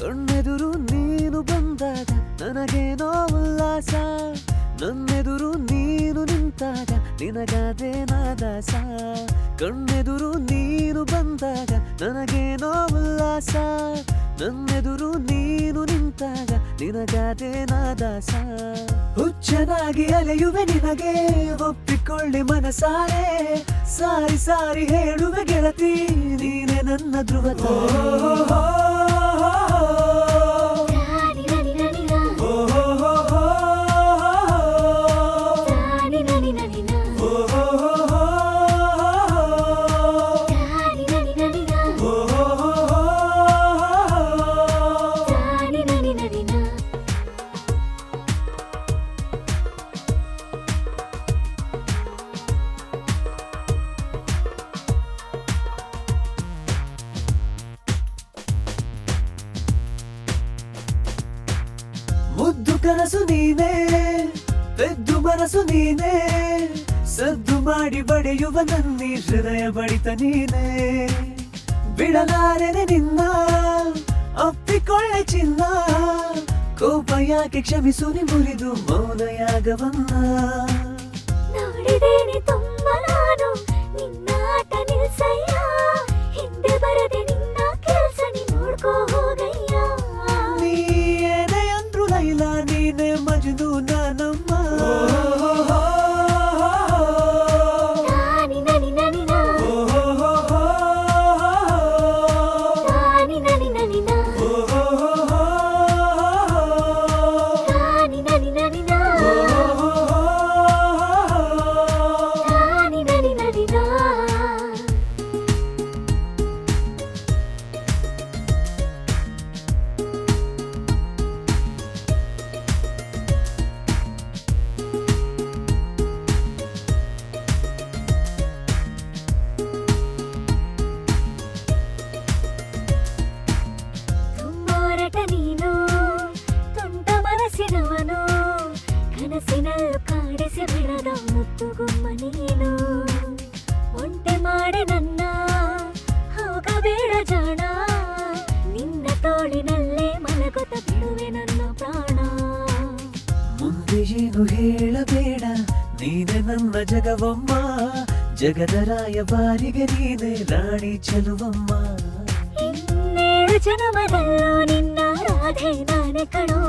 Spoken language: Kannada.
ಕಣ್ಣೆದುರು ನೀನು ಬಂದಾಗ ನನಗೇನೋ ಉಲ್ಲಾಸ, ನನ್ನೆದುರು ನೀನು ನಿಂತಾಗ ನಿನಗಾದೇನಾದಾಸ. ಕಣ್ಣೆದುರು ನೀನು ಬಂದಾಗ ನನಗೇನೋ ಉಲ್ಲಾಸ, ನನ್ನೆದುರು ನೀನು ನಿಂತಾಗ ನಿನಗಾದೇನಾದಾಸ. ಹುಚ್ಚನಾಗಿ ಅಲೆಯುವೆ ನಿನಗೆ ಒಪ್ಪಿಕೊಳ್ಳಿ ಮನಸಾರೆ, ಸಾರಿ ಸಾರಿ ಹೇಳುವೆ ಗೆಳತಿ ನೀನೆ ನನ್ನ ಧ್ರುವ ತಾರೆ. ಮುದ್ದು ಕನಸು ನೀನೇ, ಪೆದ್ದು ಮನಸ್ಸು ನೀನೇ, ಸದ್ದು ಮಾಡಿ ಬಡಿಯುವ ನನ್ನಿ ಹೃದಯ ಬಡಿತ ನೀನೇ. ಬಿಡಲಾರೆನೆ ನಿನ್ನ ಅಪ್ಪಿಕೊಳ್ಳೆ ಚಿನ್ನ, ಕೋಪ ಯಾಕೆ ಕ್ಷಮಿಸು ನಿ ಮುರಿದು ಮೌನಯಾಗವನ್ನ. ನೋಡಿದೇನೆ ತುಂಬ ನಾನು ನಿನ್ನ ಆಟ ನಿಲ್ಸಯ್ಯ, ಹಿಂದೆ ಬರದೆ ನಿನ್ನ ಕೆಲ್ಸ ನೀ ನೋಡ್ಕೋ ಹೋಗಯ್ಯ. ಲೈಲ ನೀನೆ ಮಜ್ನು ನಾನಮ್ಮ. ನೀನು ತುಂಟ ಮನಸ್ಸಿನವನು, ಕನಸಿನಲ್ಲೂ ಕಾಡಿಸಿ ಬಿಡದ ಮುತ್ತುಗುಮ್ಮ ನೀನು. ಒಂಟೆ ಮಾಡಿ ನನ್ನ ಹೋಗಬೇಡ ಜಾಣ, ನಿನ್ನ ತೋಳಿನಲ್ಲೇ ಮಲಗುತ್ತ ಬಿಡುವೆ ನನ್ನ ಪ್ರಾಣ. ಮುಂದೆ ಏನು ಹೇಳಬೇಡ ನೀನೆ ನನ್ನ ಜಗವಮ್ಮ, ಜಗದ ರಾಯಭಾರಿಗೆ ನೀನೆ ರಾಣಿ ಚೆಲುವಮ್ಮ. ಇನ್ನೇಳು ಜನ್ಮದಲ್ಲೂ ನಿನ್ನ ರಾಧೆ ನಾನೇ ಕಣೋ.